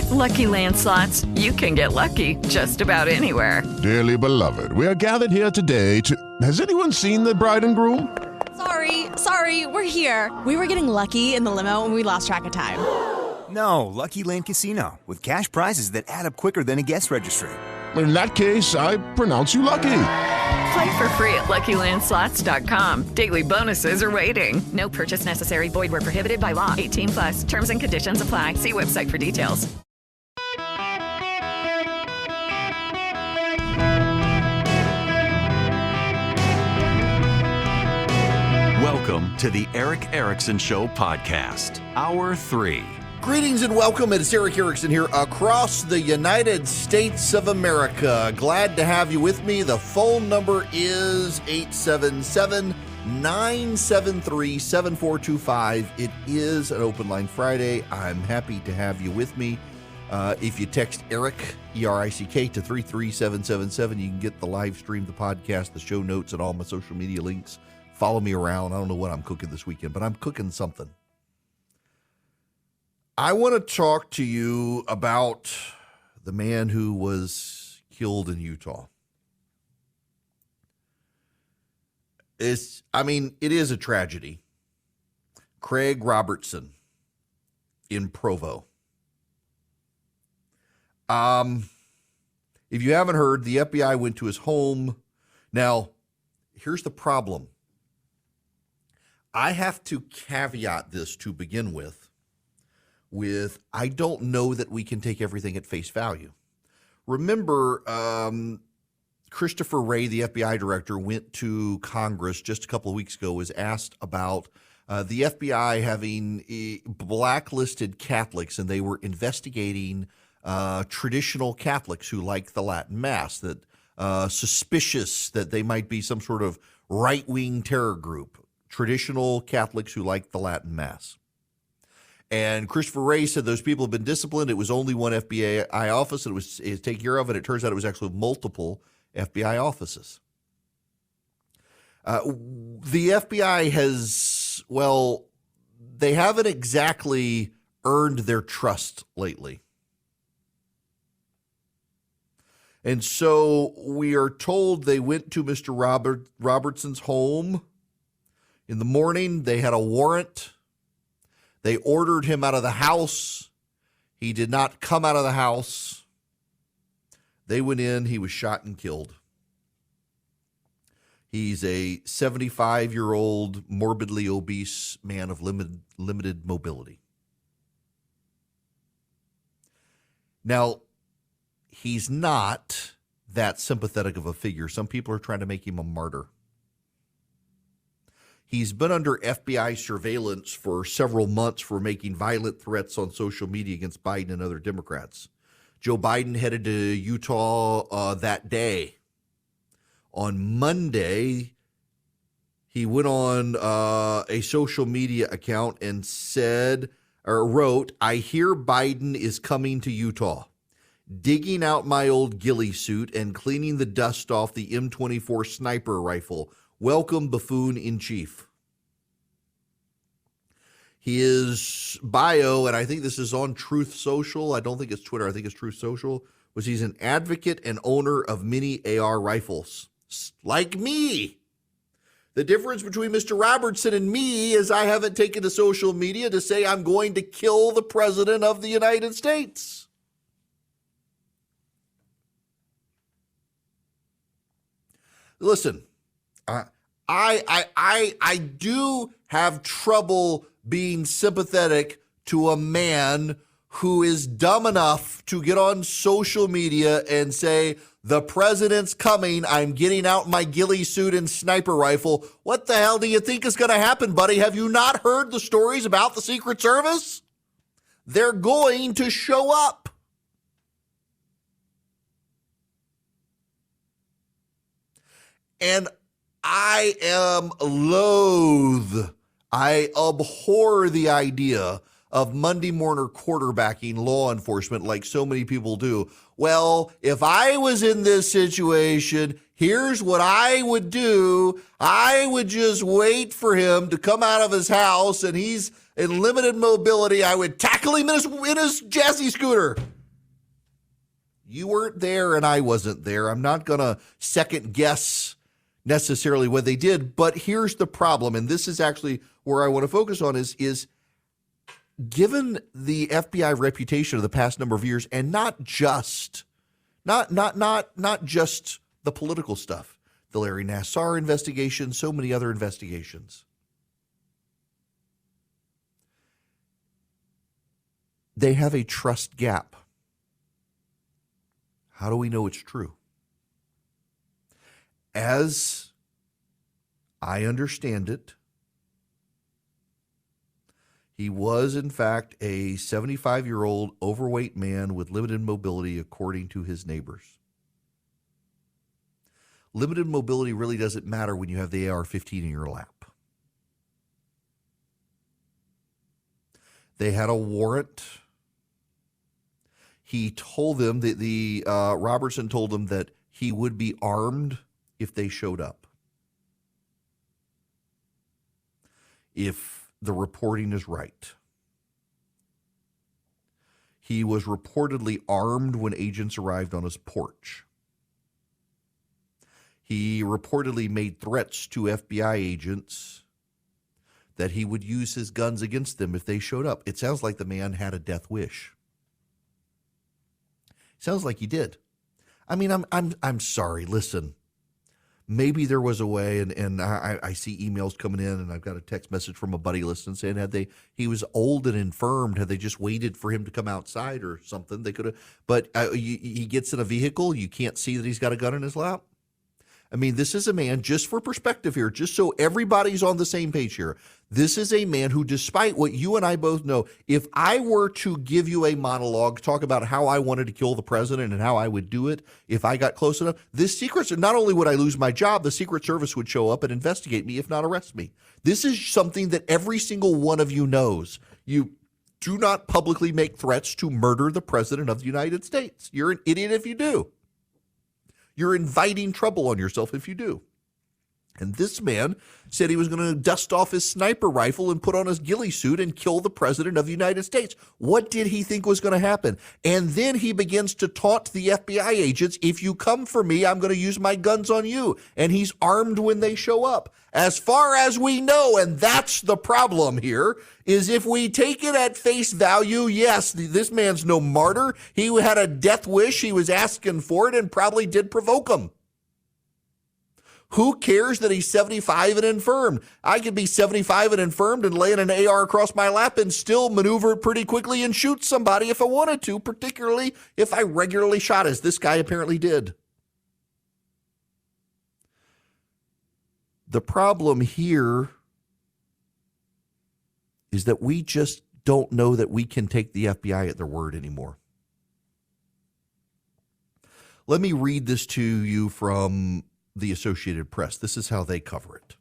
With Lucky Land Slots, you can get lucky just about anywhere. Dearly beloved, we are gathered here today to... Has anyone seen the bride and groom? Sorry, we're here. We were getting lucky in the limo and we lost track of time. No, Lucky Land Casino, with cash prizes that add up quicker than a guest registry. In that case, I pronounce you lucky. Play for free at LuckyLandSlots.com. Daily bonuses are waiting. No purchase necessary. Void where prohibited by law. 18+. Terms and conditions apply. See website for details. Welcome to the Eric Erickson Show podcast, Hour 3. Greetings and welcome. It's Eric Erickson here across the United States of America. Glad to have you with me. The phone number is 877-973-7425. It is an open line Friday. I'm happy to have you with me. If you text Eric, E-R-I-C-K, to 33777, you can get the live stream, the podcast, the show notes, and all my social media links. Follow me around. I don't know what I'm cooking this weekend, but I'm cooking something. I want to talk to you about the man who was killed in Utah. It is a tragedy. Craig Robertson in Provo. If you haven't heard, the FBI went to his home. Now, here's the problem. I have to caveat this to begin with I don't know that we can take everything at face value. Remember, Christopher Wray, the FBI director, went to Congress just a couple of weeks ago, was asked about the FBI having blacklisted Catholics, and they were investigating traditional Catholics who like the Latin Mass, that suspicious that they might be some sort of right-wing terror group, traditional Catholics who like the Latin Mass. And Christopher Wray said those people have been disciplined. It was only one FBI office that was taken care of, and it turns out it was actually multiple FBI offices. The FBI they haven't exactly earned their trust lately. And so we are told they went to Mr. Robertson's home in the morning. They had a warrant. They ordered him out of the house. He did not come out of the house. They went in. He was shot and killed. He's a 75-year-old, morbidly obese man of limited mobility. Now, he's not that sympathetic of a figure. Some people are trying to make him a martyr. He's been under FBI surveillance for several months for making violent threats on social media against Biden and other Democrats. Joe Biden headed to Utah that day. On Monday, he went on a social media account and wrote, "I hear Biden is coming to Utah. Digging out my old ghillie suit and cleaning the dust off the M24 sniper rifle. Welcome, buffoon in chief." His bio, and I think this is on Truth Social, I don't think it's Twitter, I think it's Truth Social, was he's an advocate and owner of many AR rifles. Like me. The difference between Mr. Robertson and me is I haven't taken to social media to say I'm going to kill the President of the United States. Listen, I do have trouble being sympathetic to a man who is dumb enough to get on social media and say, the president's coming, I'm getting out my ghillie suit and sniper rifle. What the hell do you think is going to happen, buddy? Have you not heard the stories about the Secret Service? They're going to show up. And I am loath, I abhor the idea of Monday morning quarterbacking law enforcement like so many people do. Well, if I was in this situation, here's what I would do. I would just wait for him to come out of his house and he's in limited mobility. I would tackle him in his jazzy scooter. You weren't there and I wasn't there. I'm not going to second guess necessarily what they did, but here's the problem, and this is actually where I want to focus on is given the FBI reputation of the past number of years, and not just the political stuff, the Larry Nassar investigation, so many other investigations. They have a trust gap. How do we know it's true? As I understand it, he was, in fact, a 75-year-old overweight man with limited mobility, according to his neighbors. Limited mobility really doesn't matter when you have the AR-15 in your lap. They had a warrant. He told them that Robertson told them that he would be armed if they showed up. If the reporting is right. He was reportedly armed when agents arrived on his porch. He reportedly made threats to FBI agents that he would use his guns against them if they showed up. It sounds like the man had a death wish. Sounds like he did. I mean, I'm sorry. Listen, maybe there was a way, and I see emails coming in, and I've got a text message from a buddy listening saying he was old and infirmed, had they just waited for him to come outside or something, they could have. But he gets in a vehicle, you can't see that he's got a gun in his lap. I mean, this is a man, just for perspective here, just so everybody's on the same page here. This is a man who, despite what you and I both know, if I were to give you a monologue, talk about how I wanted to kill the president and how I would do it if I got close enough, not only would I lose my job, the Secret Service would show up and investigate me, if not arrest me. This is something that every single one of you knows. You do not publicly make threats to murder the president of the United States. You're an idiot if you do. You're inviting trouble on yourself if you do. And this man said he was going to dust off his sniper rifle and put on his ghillie suit and kill the president of the United States. What did he think was going to happen? And then he begins to taunt the FBI agents, if you come for me, I'm going to use my guns on you. And he's armed when they show up. As far as we know, and that's the problem here, is if we take it at face value, yes, this man's no martyr. He had a death wish. He was asking for it and probably did provoke him. Who cares that he's 75 and infirmed? I could be 75 and infirmed and lay an AR across my lap and still maneuver it pretty quickly and shoot somebody if I wanted to, particularly if I regularly shot, as this guy apparently did. The problem here is that we just don't know that we can take the FBI at their word anymore. Let me read this to you from the Associated Press. This is how they cover it.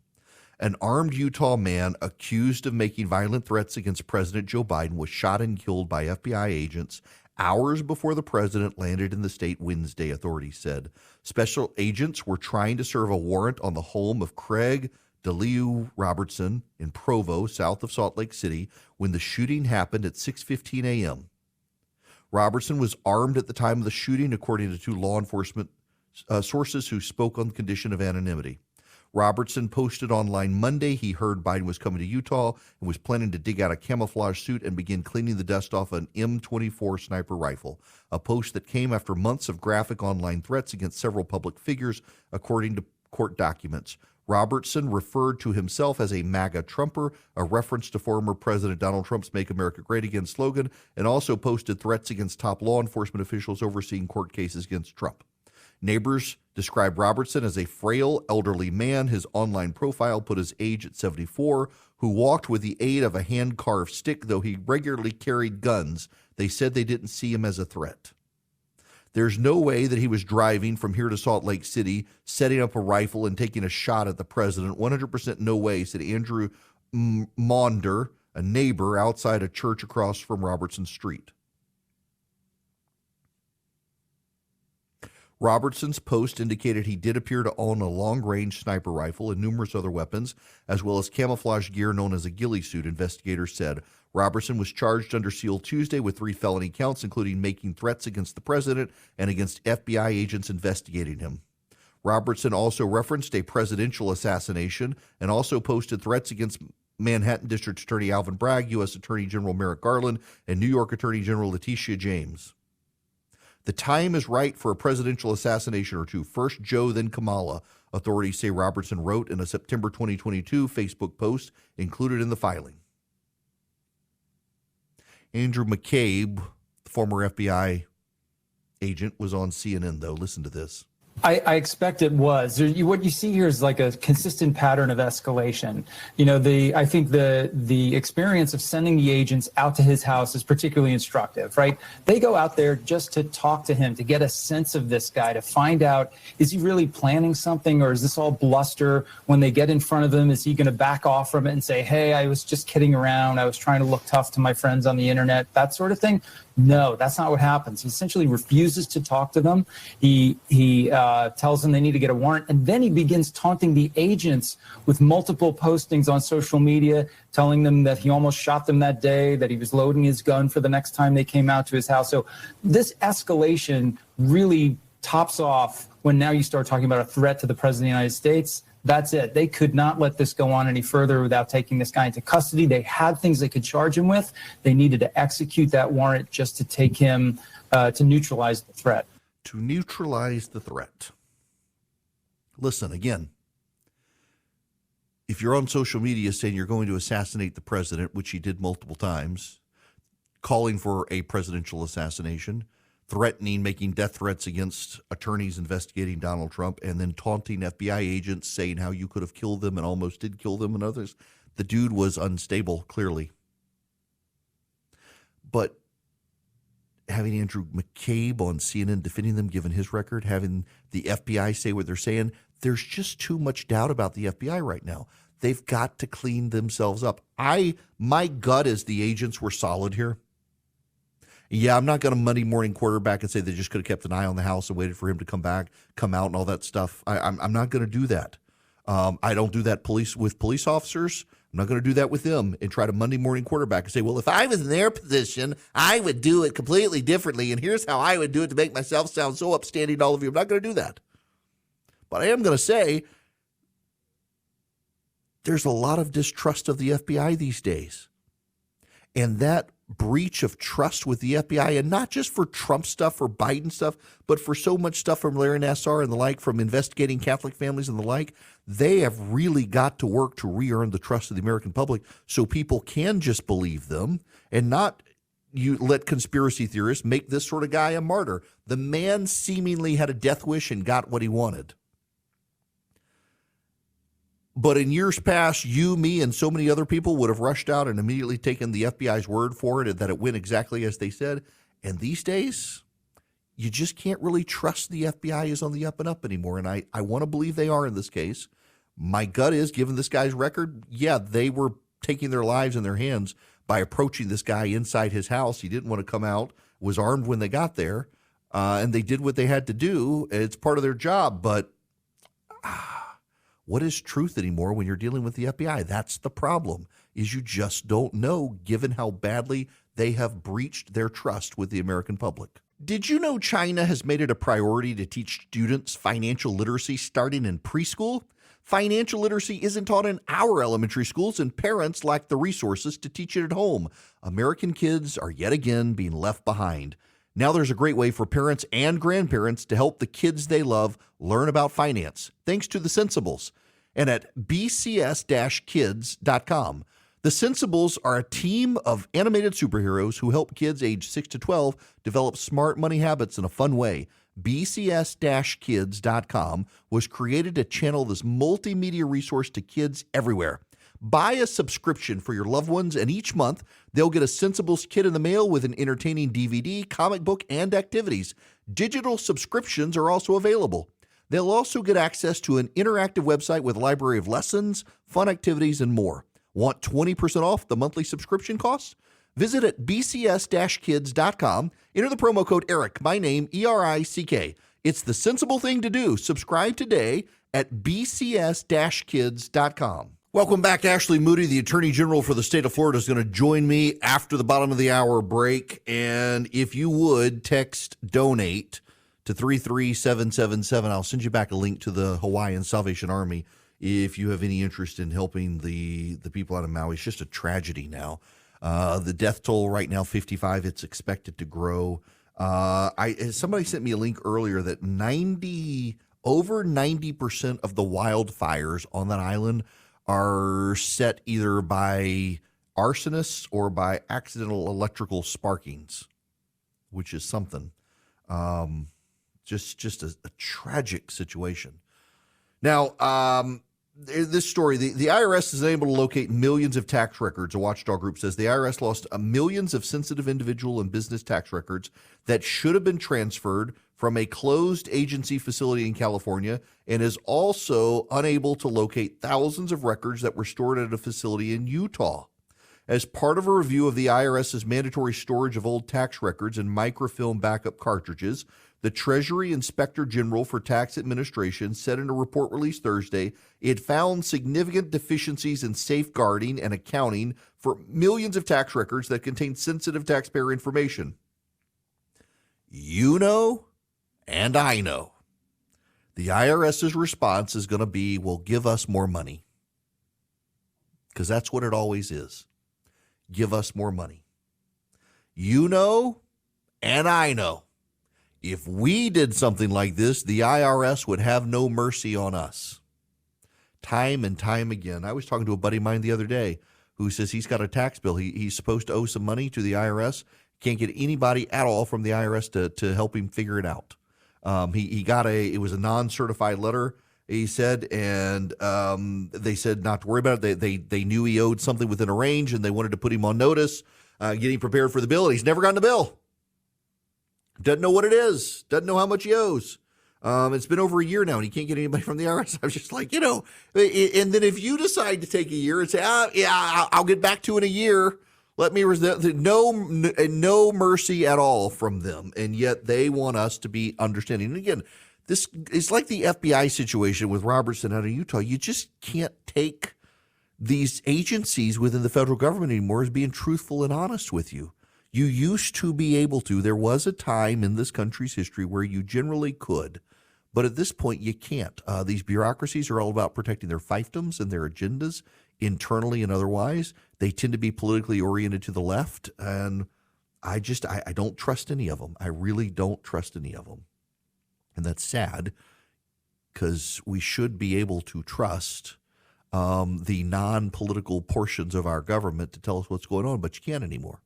An armed Utah man accused of making violent threats against President Joe Biden was shot and killed by FBI agents hours before the president landed in the state Wednesday, authorities said. Special agents were trying to serve a warrant on the home of Craig DeLeo Robertson in Provo, south of Salt Lake City, when the shooting happened at 6:15 a.m. Robertson was armed at the time of the shooting, according to two law enforcement sources who spoke on the condition of anonymity. Robertson posted online Monday he heard Biden was coming to Utah and was planning to dig out a camouflage suit and begin cleaning the dust off an M24 sniper rifle, a post that came after months of graphic online threats against several public figures, according to court documents. Robertson referred to himself as a MAGA Trumper, a reference to former President Donald Trump's Make America Great Again slogan, and also posted threats against top law enforcement officials overseeing court cases against Trump. Neighbors describe Robertson as a frail, elderly man. His online profile put his age at 74, who walked with the aid of a hand-carved stick, though he regularly carried guns. They said they didn't see him as a threat. There's no way that he was driving from here to Salt Lake City, setting up a rifle and taking a shot at the president. 100% no way, said Andrew Maunder, a neighbor outside a church across from Robertson Street. Robertson's post indicated he did appear to own a long-range sniper rifle and numerous other weapons, as well as camouflage gear known as a ghillie suit, investigators said. Robertson was charged under seal Tuesday with 3 felony counts, including making threats against the president and against FBI agents investigating him. Robertson also referenced a presidential assassination and also posted threats against Manhattan District Attorney Alvin Bragg, U.S. Attorney General Merrick Garland, and New York Attorney General Letitia James. The time is right for a presidential assassination or two. First Joe, then Kamala, authorities say Robertson wrote in a September 2022 Facebook post included in the filing. Andrew McCabe, the former FBI agent, was on CNN, though. Listen to this. I expect it was. What you see here is like a consistent pattern of escalation. I think the experience of sending the agents out to his house is particularly instructive, right? They go out there just to talk to him, to get a sense of this guy, to find out, is he really planning something, or is this all bluster? When they get in front of him, is he going to back off from it and say, hey, I was just kidding around, I was trying to look tough to my friends on the internet, that sort of thing? No, that's not what happens. He essentially refuses to talk to them. He tells them they need to get a warrant, and then he begins taunting the agents with multiple postings on social media, telling them that he almost shot them that day, that he was loading his gun for the next time they came out to his house. So this escalation really tops off when now you start talking about a threat to the president of the United States. That's it. They could not let this go on any further without taking this guy into custody. They had things they could charge him with. They needed to execute that warrant just to take him, to neutralize the threat. To neutralize the threat. Listen, again, if you're on social media saying you're going to assassinate the president, which he did multiple times, calling for a presidential assassination, threatening, making death threats against attorneys investigating Donald Trump, and then taunting FBI agents, saying how you could have killed them and almost did kill them and others. The dude was unstable, clearly. But having Andrew McCabe on CNN defending them, given his record, having the FBI say what they're saying, there's just too much doubt about the FBI right now. They've got to clean themselves up. My gut is the agents were solid here. Yeah, I'm not going to Monday morning quarterback and say they just could have kept an eye on the house and waited for him to come back, come out, and all that stuff. I'm not going to do that. I don't do that with police officers. I'm not going to do that with them and try to Monday morning quarterback and say, well, if I was in their position, I would do it completely differently, and here's how I would do it to make myself sound so upstanding to all of you. I'm not going to do that. But I am going to say there's a lot of distrust of the FBI these days. And that breach of trust with the FBI, and not just for Trump stuff or Biden stuff, but for so much stuff from Larry Nassar and the like, from investigating Catholic families and the like, they have really got to work to re-earn the trust of the American public so people can just believe them and not you let conspiracy theorists make this sort of guy a martyr. The man seemingly had a death wish and got what he wanted. But in years past, you, me, and so many other people would have rushed out and immediately taken the FBI's word for it, that it went exactly as they said. And these days, you just can't really trust the FBI is on the up and up anymore. And I want to believe they are in this case. My gut is, given this guy's record, yeah, they were taking their lives in their hands by approaching this guy inside his house. He didn't want to come out, was armed when they got there, and they did what they had to do. It's part of their job, but what is truth anymore when you're dealing with the FBI? That's the problem, is you just don't know, given how badly they have breached their trust with the American public. Did you know China has made it a priority to teach students financial literacy starting in preschool? Financial literacy isn't taught in our elementary schools, and parents lack the resources to teach it at home. American kids are yet again being left behind. Now there's a great way for parents and grandparents to help the kids they love learn about finance, thanks to The Sensibles, and at bcs-kids.com. The Sensibles are a team of animated superheroes who help kids age 6 to 12 develop smart money habits in a fun way. bcs-kids.com was created to channel this multimedia resource to kids everywhere. Buy a subscription for your loved ones, and each month they'll get a Sensibles kit in the mail with an entertaining DVD, comic book, and activities. Digital subscriptions are also available. They'll also get access to an interactive website with a library of lessons, fun activities, and more. Want 20% off the monthly subscription costs? Visit at bcs-kids.com. Enter the promo code ERIC, my name, ERICK. It's the sensible thing to do. Subscribe today at bcs-kids.com. Welcome back. Ashley Moody, the Attorney General for the state of Florida, is going to join me after the bottom of the hour break. And if you would, text DONATE to 33777. I'll send you back a link to the Hawaiian Salvation Army if you have any interest in helping the people out of Maui. It's just a tragedy now. The death toll right now, 55. It's expected to grow. Somebody sent me a link earlier that over 90% of the wildfires on that island are set either by arsonists or by accidental electrical sparkings, which is something. Just a tragic situation. Now, this story, the IRS is unable to locate millions of tax records. A watchdog group says the IRS lost millions of sensitive individual and business tax records that should have been transferred from a closed agency facility in California, and is also unable to locate thousands of records that were stored at a facility in Utah. As part of a review of the IRS's mandatory storage of old tax records and microfilm backup cartridges, the Treasury Inspector General for Tax Administration said in a report released Thursday it found significant deficiencies in safeguarding and accounting for millions of tax records that contain sensitive taxpayer information. You know, and I know, the IRS's response is going to be, well, give us more money. Because that's what it always is. Give us more money. You know, and I know, if we did something like this, the IRS would have no mercy on us. Time and time again. I was talking to a buddy of mine the other day who says he's got a tax bill. He's supposed to owe some money to the IRS. Can't get anybody at all from the IRS to help him figure it out. It was a non-certified letter, he said, and they said not to worry about it. They knew he owed something within a range, and they wanted to put him on notice, getting prepared for the bill. And he's never gotten the bill. Doesn't know what it is. Doesn't know how much he owes. It's been over a year now, and he can't get anybody from the IRS. I was just like, and then if you decide to take a year and say, I'll get back to it in a year, let me no mercy at all from them, and yet they want us to be understanding. And again, this is like the FBI situation with Robertson out of Utah. You just can't take these agencies within the federal government anymore as being truthful and honest with you. You used to be able to. There was a time in this country's history where you generally could, but at this point you can't. These bureaucracies are all about protecting their fiefdoms and their agendas, internally and otherwise. They tend to be politically oriented to the left, and I don't trust any of them. I really don't trust any of them. And that's sad, because we should be able to trust the non-political portions of our government to tell us what's going on, but you can't anymore.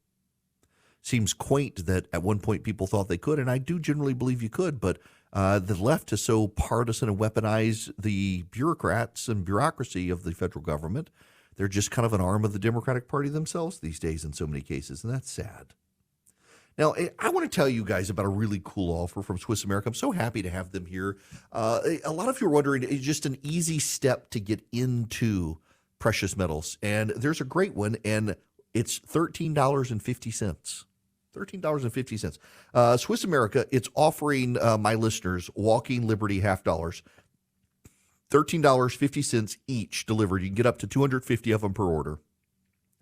Seems quaint that at one point people thought they could, and I do generally believe you could, but the left is so partisan and weaponized the bureaucrats and bureaucracy of the federal government. They're just kind of an arm of the Democratic Party themselves these days in so many cases, and that's sad. Now, I want to tell you guys about a really cool offer from Swiss America. I'm so happy to have them here. A lot of you are wondering, it's just an easy step to get into precious metals, and there's a great one, and it's $13.50. $13.50. Swiss America, it's offering my listeners Walking Liberty half dollars, $13.50 each delivered. You can get up to 250 of them per order.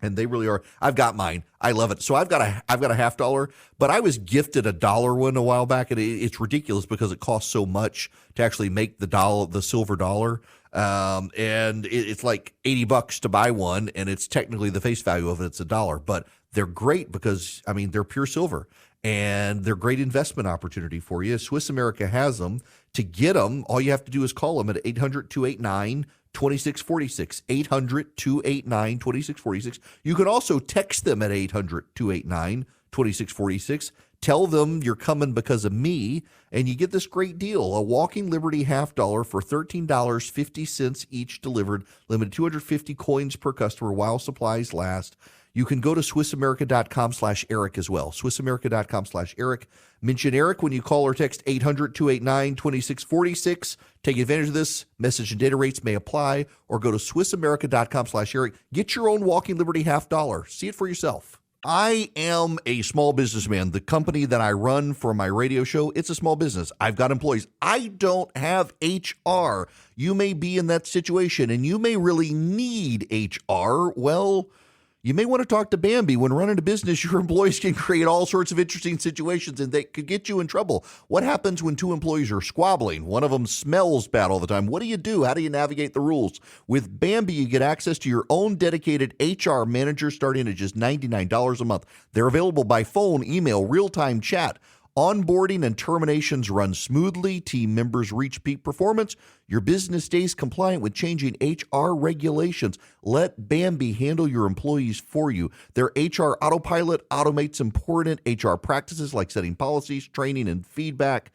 And they really are. I've got mine. I love it. So I've got a half dollar, but I was gifted a dollar one a while back, and it's ridiculous because it costs so much to actually make the silver dollar. And it's like $80 to buy one, and it's technically the face value of it. It's $1, but they're great because, they're pure silver, and they're great investment opportunity for you. Swiss America has them. To get them, all you have to do is call them at 800-289-2646, 800-289-2646. You can also text them at 800-289-2646. Tell them you're coming because of me, and you get this great deal, a Walking Liberty half dollar for $13.50 each delivered, limited 250 coins per customer while supplies last. You can go to SwissAmerica.com/Eric as well, SwissAmerica.com/Eric. Mention Eric when you call or text 800-289-2646. Take advantage of this. Message and data rates may apply, or go to SwissAmerica.com/Eric. Get your own Walking Liberty half dollar. See it for yourself. I am a small businessman. The company that I run for my radio show, it's a small business. I've got employees. I don't have HR. You may be in that situation and you may really need HR. Well, you may want to talk to Bambi. When running a business, your employees can create all sorts of interesting situations and they could get you in trouble. What happens when two employees are squabbling? One of them smells bad all the time. What do you do? How do you navigate the rules? With Bambi, you get access to your own dedicated HR manager starting at just $99 a month. They're available by phone, email, real-time chat. Onboarding and terminations run smoothly. Team members reach peak performance. Your business stays compliant with changing HR regulations. Let Bambi handle your employees for you. Their HR autopilot automates important HR practices like setting policies, training, and feedback.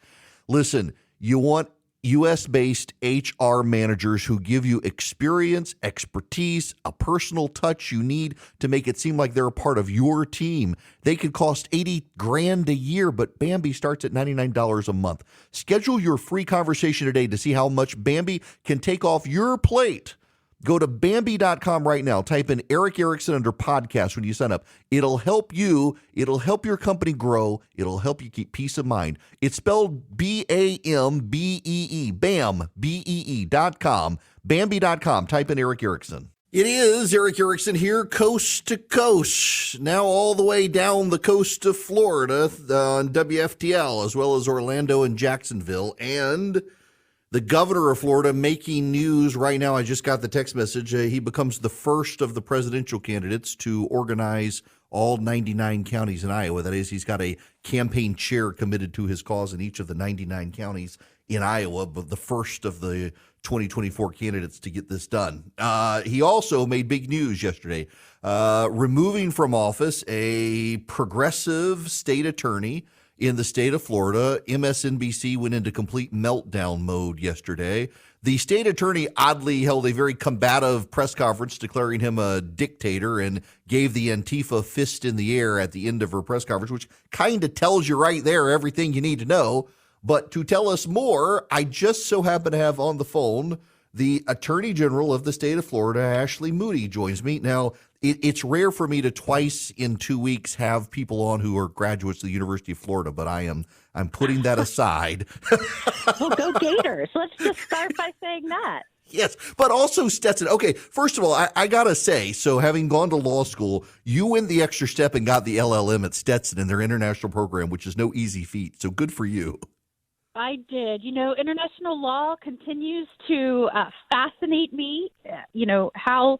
Listen, you want U.S.-based HR managers who give you experience, expertise, a personal touch you need to make it seem like they're a part of your team. They could cost $80,000 a year, but Bambi starts at $99 a month. Schedule your free conversation today to see how much Bambi can take off your plate. Go to Bambi.com right now. Type in Eric Erickson under podcast when you sign up. It'll help you. It'll help your company grow. It'll help you keep peace of mind. It's spelled B-A-M-B-E-E. BAM, B-E-E.com. Bambi.com. Type in Eric Erickson. It is Eric Erickson here, coast to coast, now all the way down the coast of Florida on WFTL, as well as Orlando and Jacksonville, and the governor of Florida making news right now. I just got the text message. He becomes the first of the presidential candidates to organize all 99 counties in Iowa. That is, he's got a campaign chair committed to his cause in each of the 99 counties in Iowa, but the first of the 2024 candidates to get this done. He also made big news yesterday, removing from office a progressive state attorney in the state of Florida. MSNBC went into complete meltdown mode yesterday. The state attorney oddly held a very combative press conference declaring him a dictator and gave the Antifa fist in the air at the end of her press conference, which kind of tells you right there everything you need to know. But to tell us more, I just so happen to have on the phone the Attorney General of the state of Florida, Ashley Moody, joins me. Now, it's rare for me to twice in 2 weeks have people on who are graduates of the University of Florida, but I'm putting that aside. Well, go Gators. Let's just start by saying that. Yes, but also Stetson. Okay, first of all, I got to say, so having gone to law school, you went the extra step and got the LLM at Stetson in their international program, which is no easy feat. So good for you. I did. You know, international law continues to fascinate me. You know, how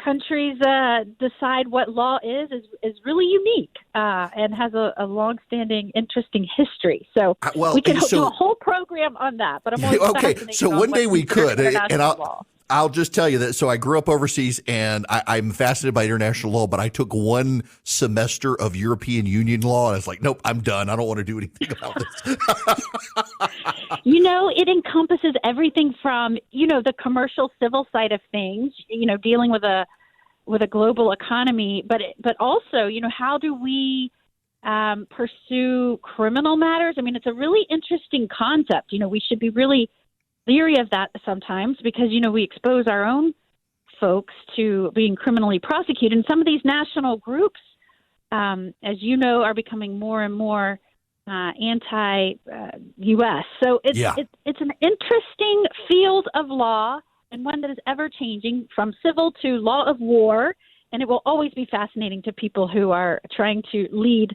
countries decide what law is really unique and has a long-standing, interesting history. So we can do a whole program on that. But I'm always fascinated. So one day we could, and law. I'll just tell you that. So I grew up overseas, and I'm fascinated by international law, but I took one semester of European Union law, and I was like, nope, I'm done. I don't want to do anything about this. You know, it encompasses everything from, you know, the commercial civil side of things, you know, dealing with a global economy, but also, you know, how do we pursue criminal matters? I mean, it's a really interesting concept. You know, we should be really leery of that sometimes because, you know, we expose our own folks to being criminally prosecuted. And some of these national groups, as you know, are becoming more and more anti-U.S. So it's an interesting field of law and one that is ever changing from civil to law of war. And it will always be fascinating to people who are trying to lead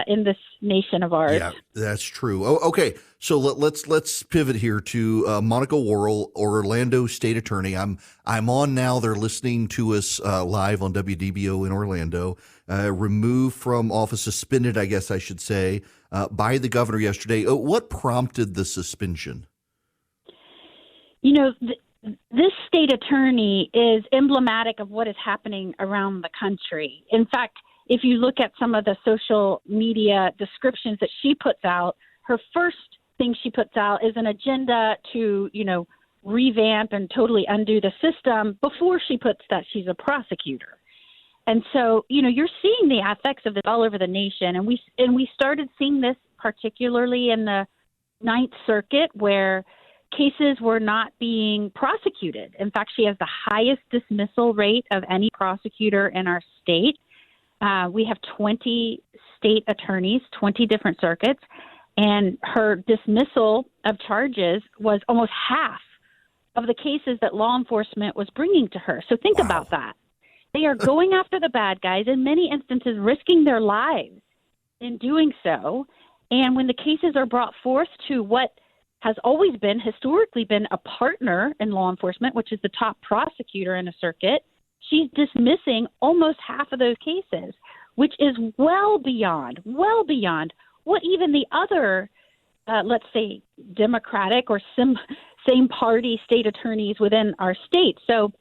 in this nation of ours. Yeah, that's true. Oh, okay, so let's pivot here to Monica Worrell, Orlando State Attorney. I'm on now. They're listening to us live on WDBO in Orlando. Removed from office, suspended, I guess I should say, by the governor yesterday. What prompted the suspension? You know, this state attorney is emblematic of what is happening around the country. In fact, if you look at some of the social media descriptions that she puts out, her first thing she puts out is an agenda to, you know, revamp and totally undo the system before she puts that she's a prosecutor. And so, you know, you're seeing the effects of this all over the nation. And we started seeing this particularly in the Ninth Circuit, where cases were not being prosecuted. In fact, she has the highest dismissal rate of any prosecutor in our state. We have 20 state attorneys, 20 different circuits, and her dismissal of charges was almost half of the cases that law enforcement was bringing to her. So think about that. They are going after the bad guys, in many instances risking their lives in doing so. And when the cases are brought forth to what has always been, historically been a partner in law enforcement, which is the top prosecutor in a circuit, she's dismissing almost half of those cases, which is well beyond what even the other, let's say, Democratic or same party state attorneys within our state. So,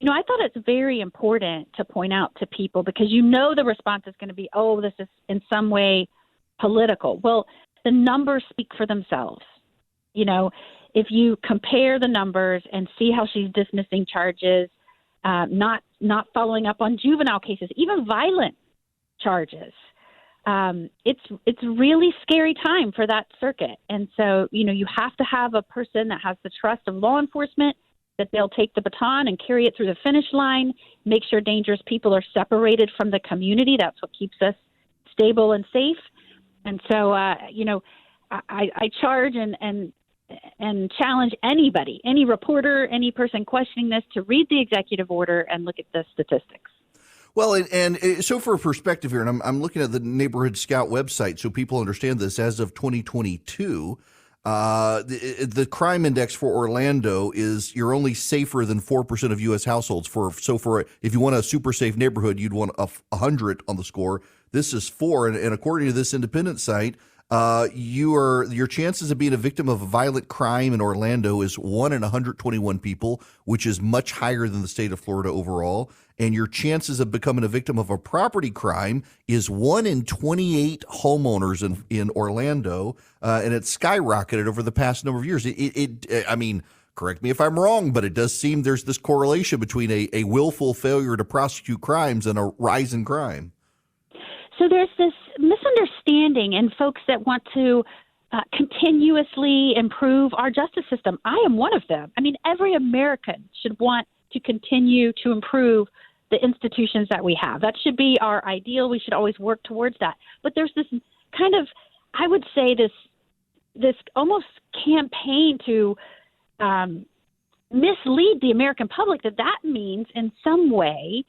I thought it's very important to point out to people, because the response is going to be, oh, this is in some way political. Well, the numbers speak for themselves. If you compare the numbers and see how she's dismissing charges, not following up on juvenile cases, even violent charges, it's really scary time for that circuit. And so, you have to have a person that has the trust of law enforcement, that they'll take the baton and carry it through the finish line, make sure dangerous people are separated from the community. That's what keeps us stable and safe. And so, I charge and challenge anybody, any reporter, any person questioning this, to read the executive order and look at the statistics. Well, and so for perspective here, and I'm looking at the Neighborhood Scout website so people understand this, as of 2022, the crime index for Orlando is you're only safer than 4% of U.S. households. If you want a super safe neighborhood, you'd want 100 on the score. This is 4, and according to this independent site, your chances of being a victim of a violent crime in Orlando is 1 in 121 people, which is much higher than the state of Florida overall. And your chances of becoming a victim of a property crime is 1 in 28 homeowners in Orlando, and it's skyrocketed over the past number of years. I mean, correct me if I'm wrong, but it does seem there's this correlation between a willful failure to prosecute crimes and a rise in crime. So there's this misunderstanding in folks that want to continuously improve our justice system. I am one of them. I mean, every American should want to continue to improve the institutions that we have. That should be our ideal. We should always work towards that. But there's this kind of, I would say, this almost campaign to mislead the American public that means in some way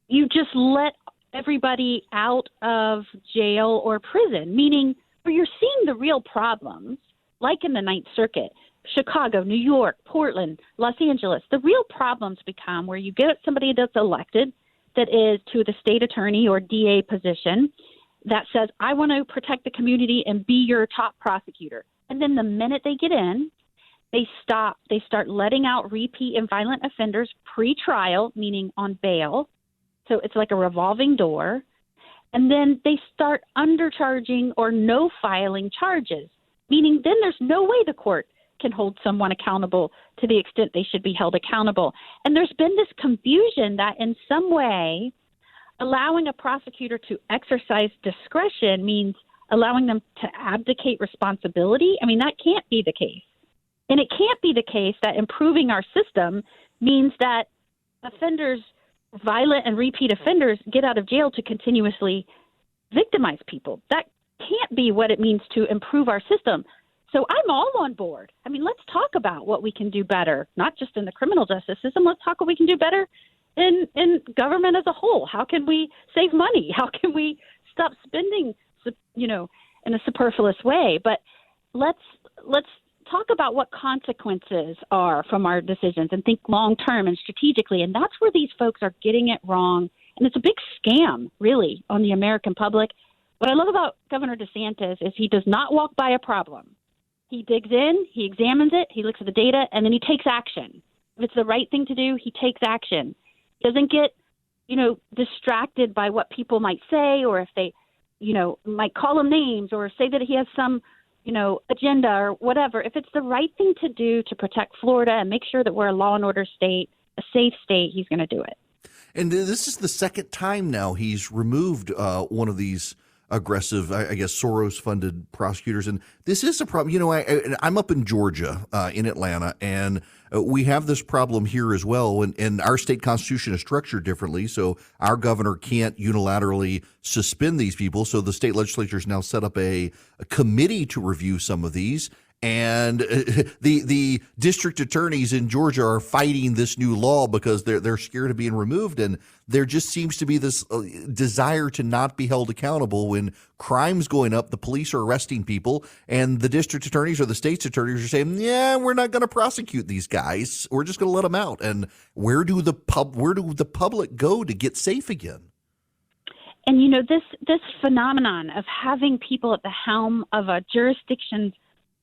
you just let everybody out of jail or prison, meaning where you're seeing the real problems, like in the Ninth Circuit, Chicago, New York, Portland, Los Angeles. The real problems become where you get somebody that's elected that is to the state attorney or DA position that says, I want to protect the community and be your top prosecutor. And then the minute they get in, they start letting out repeat and violent offenders pre-trial, meaning on bail. So it's like a revolving door. And then they start undercharging or no filing charges, meaning then there's no way the court can hold someone accountable to the extent they should be held accountable. And there's been this confusion that in some way allowing a prosecutor to exercise discretion means allowing them to abdicate responsibility. I mean, that can't be the case. And it can't be the case that improving our system means that offenders, violent and repeat offenders, get out of jail to continuously victimize people. That can't be what it means to improve our system. So I'm all on board. I mean, let's talk about what we can do better, not just in the criminal justice system. Let's talk what we can do better in government as a whole. How can we save money? How can we stop spending, in a superfluous way? But let's talk about what consequences are from our decisions and think long term and strategically. And that's where these folks are getting it wrong. And it's a big scam, really, on the American public. What I love about Governor DeSantis is he does not walk by a problem. He digs in, he examines it, he looks at the data, and then he takes action. If it's the right thing to do, he takes action. He doesn't get, distracted by what people might say, or if they, might call him names or say that he has some, agenda or whatever. If it's the right thing to do to protect Florida and make sure that we're a law and order state, a safe state, he's going to do it. And this is the second time now he's removed one of these aggressive, I guess, Soros-funded prosecutors. And this is a problem. You know, I'm up in Georgia, in Atlanta, and we have this problem here as well. And our state constitution is structured differently, so our governor can't unilaterally suspend these people. So the state legislature has now set up a committee to review some of these. And the district attorneys in Georgia are fighting this new law because they're scared of being removed. And there just seems to be this desire to not be held accountable when crime's going up. The police are arresting people, and the district attorneys or the state's attorneys are saying, "Yeah, we're not going to prosecute these guys. We're just going to let them out." And where do the public go to get safe again? And you know, this phenomenon of having people at the helm of a jurisdiction's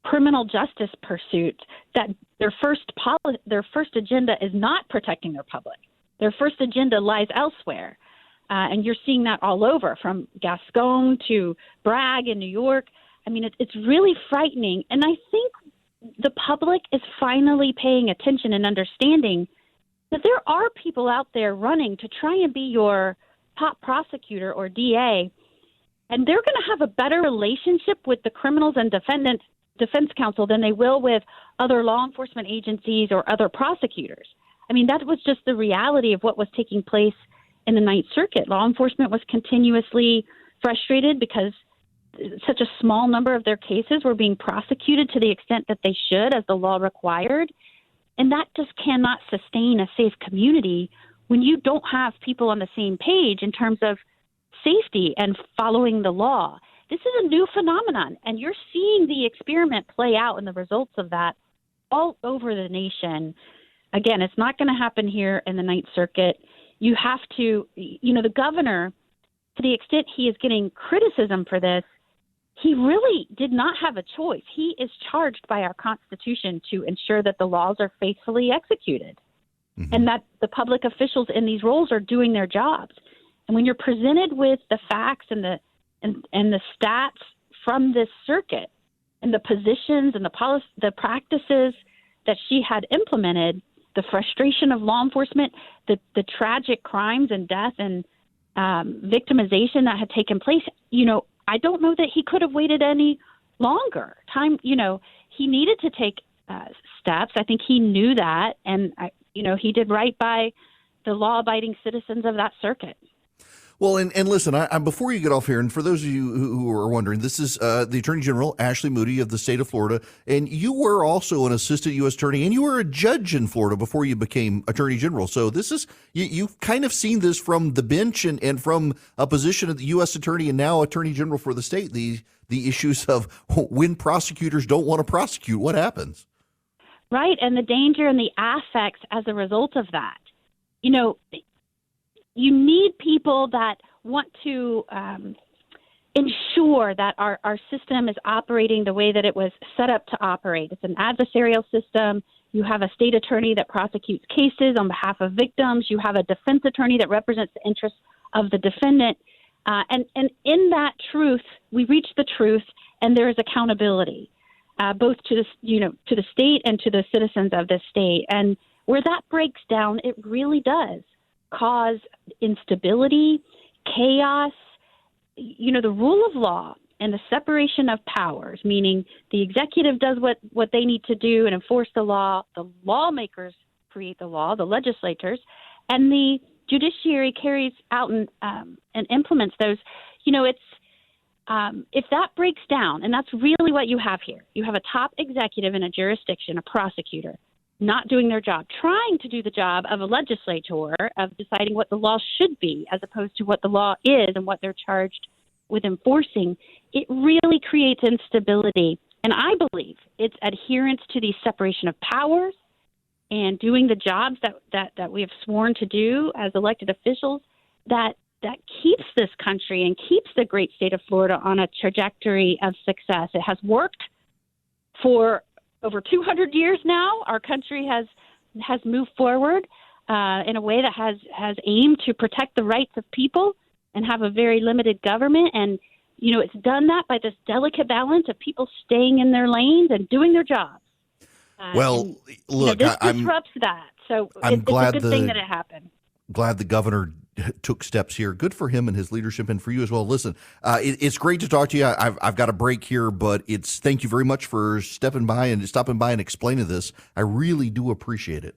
criminal justice pursuit, that their first agenda is not protecting their public. Their first agenda lies elsewhere. And you're seeing that all over, from Gascon to Bragg in New York. I mean, it's really frightening. And I think the public is finally paying attention and understanding that there are people out there running to try and be your top prosecutor or DA, and they're going to have a better relationship with the criminals and defense counsel than they will with other law enforcement agencies or other prosecutors. I mean, that was just the reality of what was taking place in the Ninth Circuit. Law enforcement was continuously frustrated because such a small number of their cases were being prosecuted to the extent that they should, as the law required. And that just cannot sustain a safe community when you don't have people on the same page in terms of safety and following the law. This is a new phenomenon, and you're seeing the experiment play out and the results of that all over the nation. Again, it's not going to happen here in the Ninth Circuit. You have to, the governor, to the extent he is getting criticism for this, he really did not have a choice. He is charged by our Constitution to ensure that the laws are faithfully executed, and that the public officials in these roles are doing their jobs. And when you're presented with the facts and the stats from this circuit and the positions and the practices that she had implemented, the frustration of law enforcement, the tragic crimes and death and victimization that had taken place, I don't know that he could have waited any longer. He needed to take steps. I think he knew that, and he did right by the law-abiding citizens of that circuit. Well, and listen, I before you get off here, and for those of you who are wondering, this is the Attorney General, Ashley Moody of the state of Florida, and you were also an assistant U.S. attorney, and you were a judge in Florida before you became Attorney General. So this is, you've kind of seen this from the bench and from a position of the U.S. attorney and now Attorney General for the state, the issues of when prosecutors don't want to prosecute, what happens? Right, and the danger and the affects as a result of that. You need people that want to ensure that our system is operating the way that it was set up to operate. It's an adversarial system. You have a state attorney that prosecutes cases on behalf of victims. You have a defense attorney that represents the interests of the defendant. And in that truth, we reach the truth, and there is accountability, both to the state and to the citizens of the state. And where that breaks down, it really does cause instability, chaos. The rule of law and the separation of powers, meaning the executive does what they need to do and enforce the law, the lawmakers create the law, the legislators, and the judiciary carries out and implements those. If that breaks down, and that's really what you have here, you have a top executive in a jurisdiction, a prosecutor, not doing their job, trying to do the job of a legislator of deciding what the law should be as opposed to what the law is and what they're charged with enforcing. It really creates instability. And I believe it's adherence to the separation of powers and doing the jobs that we have sworn to do as elected officials that keeps this country and keeps the great state of Florida on a trajectory of success. It has worked for over 200 years now. Our country has moved forward in a way that has aimed to protect the rights of people and have a very limited government. And, it's done that by this delicate balance of people staying in their lanes and doing their jobs. Look, this disrupts that. So it's a good thing that it happened. Glad the governor took steps here. Good for him and his leadership, and for you as well. Listen, it's great to talk to you. I've got a break here, but thank you very much for stopping by and explaining this. I really do appreciate it.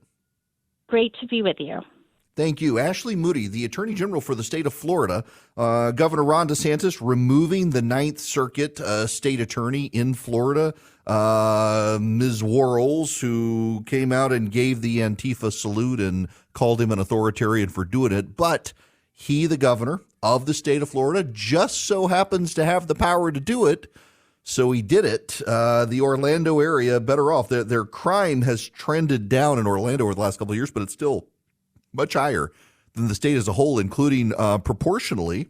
Great to be with you. Thank you. Ashley Moody, the Attorney General for the state of Florida. Governor Ron DeSantis removing the Ninth Circuit state attorney in Florida, Ms. Worrells, who came out and gave the Antifa salute and called him an authoritarian for doing it. But he, the governor of the state of Florida, just so happens to have the power to do it. So he did it. The Orlando area better off. Their crime has trended down in Orlando over the last couple of years, but it's still much higher than the state as a whole, including proportionally,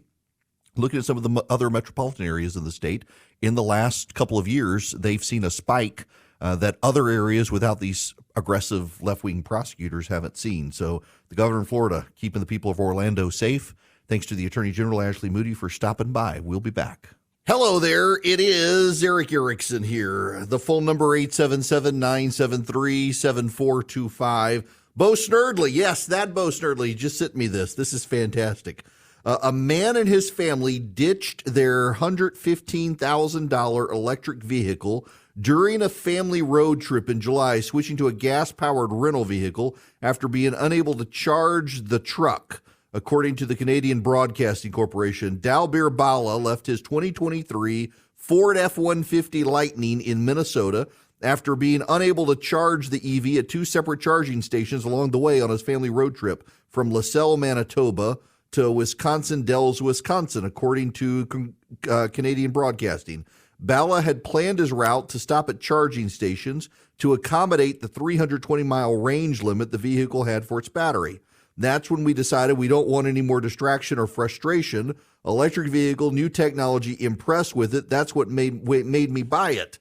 looking at some of the other metropolitan areas in the state. In the last couple of years, they've seen a spike that other areas without these aggressive left-wing prosecutors haven't seen. So the governor of Florida keeping the people of Orlando safe. Thanks to the Attorney General, Ashley Moody, for stopping by. We'll be back. Hello there. It is Eric Erickson here. The phone number 877-973-7425. Bo Snerdley, yes, that Bo Snerdley just sent me this. This is fantastic. A man and his family ditched their $115,000 electric vehicle during a family road trip in July, switching to a gas-powered rental vehicle after being unable to charge the truck. According to the Canadian Broadcasting Corporation, Dalbir Bala left his 2023 Ford F-150 Lightning in Minnesota after being unable to charge the EV at two separate charging stations along the way on his family road trip from LaSalle, Manitoba to Wisconsin Dells, Wisconsin, according to Canadian Broadcasting. Bala had planned his route to stop at charging stations to accommodate the 320-mile range limit the vehicle had for its battery. That's when we decided we don't want any more distraction or frustration. Electric vehicle, new technology, impressed with it. That's what made me buy it.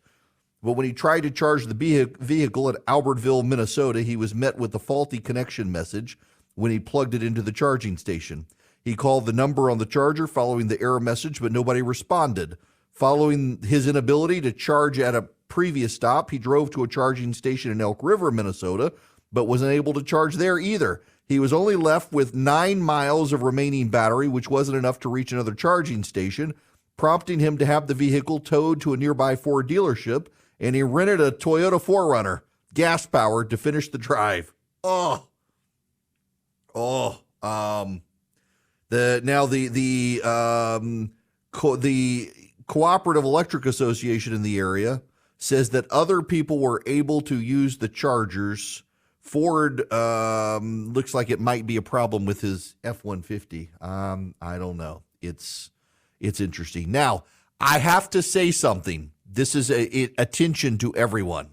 But when he tried to charge the vehicle at Albertville, Minnesota, he was met with a faulty connection message when he plugged it into the charging station. He called the number on the charger following the error message, but nobody responded. Following his inability to charge at a previous stop, he drove to a charging station in Elk River, Minnesota, but was unable to charge there either. He was only left with 9 miles of remaining battery, which wasn't enough to reach another charging station, prompting him to have the vehicle towed to a nearby Ford dealership, and he rented a Toyota 4Runner, gas-powered, to finish the drive. The Cooperative Electric Association in the area says that other people were able to use the chargers. Ford looks like it might be a problem with his F-150. I don't know. It's interesting. Now, I have to say something. This is attention to everyone.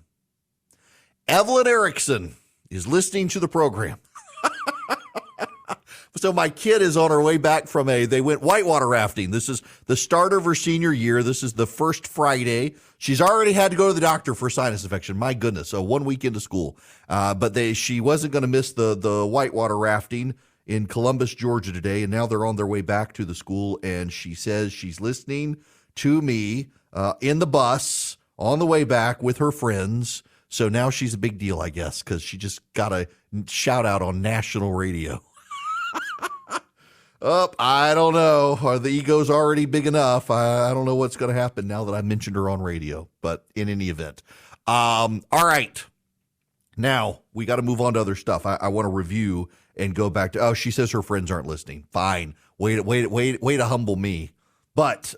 Evelyn Erickson is listening to the program. So my kid is on her way back from they went whitewater rafting. This is the start of her senior year. This is the first Friday. She's already had to go to the doctor for sinus infection. My goodness. So 1 week into school. But she wasn't going to miss the whitewater rafting in Columbus, Georgia today. And now they're on their way back to the school. And she says she's listening to me in the bus on the way back with her friends. So now she's a big deal, I guess, because she just got a shout out on national radio. I don't know. Are the egos already big enough? I don't know what's going to happen now that I mentioned her on radio, but in any event. All right. Now we got to move on to other stuff. I want to review and go back to, she says her friends aren't listening. Fine. Way to humble me. But,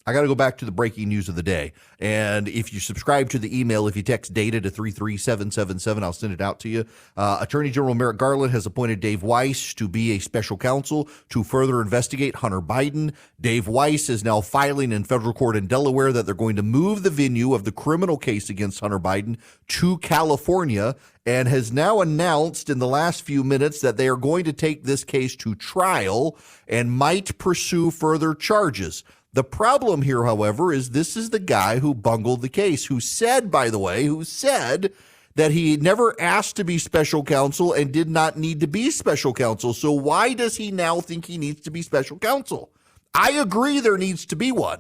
I got to go back to the breaking news of the day. And if you subscribe to the email, if you text data to 33777, I'll send it out to you. Attorney General Merrick Garland has appointed Dave Weiss to be a special counsel to further investigate Hunter Biden. Dave Weiss is now filing in federal court in Delaware that they're going to move the venue of the criminal case against Hunter Biden to California, and has now announced in the last few minutes that they are going to take this case to trial and might pursue further charges. The problem here, however, is this is the guy who bungled the case, who said that he never asked to be special counsel and did not need to be special counsel. So why does he now think he needs to be special counsel? I agree there needs to be one.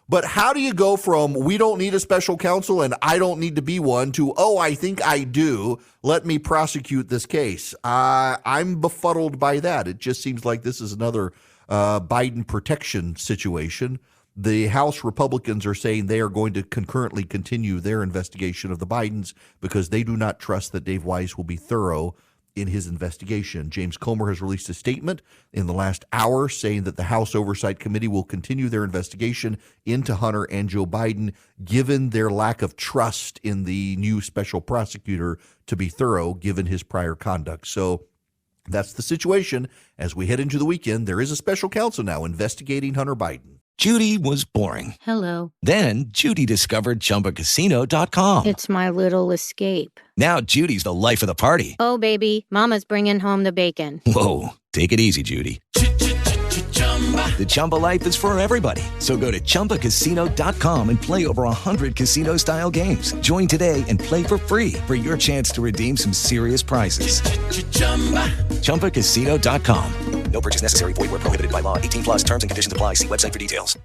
But how do you go from we don't need a special counsel and I don't need to be one to, oh, I think I do. Let me prosecute this case. I'm befuddled by that. It just seems like this is another Biden protection situation. The House Republicans are saying they are going to concurrently continue their investigation of the Bidens because they do not trust that Dave Weiss will be thorough in his investigation. James Comer has released a statement in the last hour saying that the House Oversight Committee will continue their investigation into Hunter and Joe Biden, given their lack of trust in the new special prosecutor to be thorough, given his prior conduct. So that's the situation. As we head into the weekend, there is a special counsel now investigating Hunter Biden. Judy was boring. Hello. Then Judy discovered ChumbaCasino.com. It's my little escape. Now Judy's the life of the party. Oh, baby, mama's bringing home the bacon. Whoa, take it easy, Judy. The Chumba life is for everybody. So go to ChumbaCasino.com and play over 100 casino-style games. Join today and play for free for your chance to redeem some serious prizes. ChumbaCasino.com. No purchase necessary. Void where prohibited by law. 18+ terms and conditions apply. See website for details.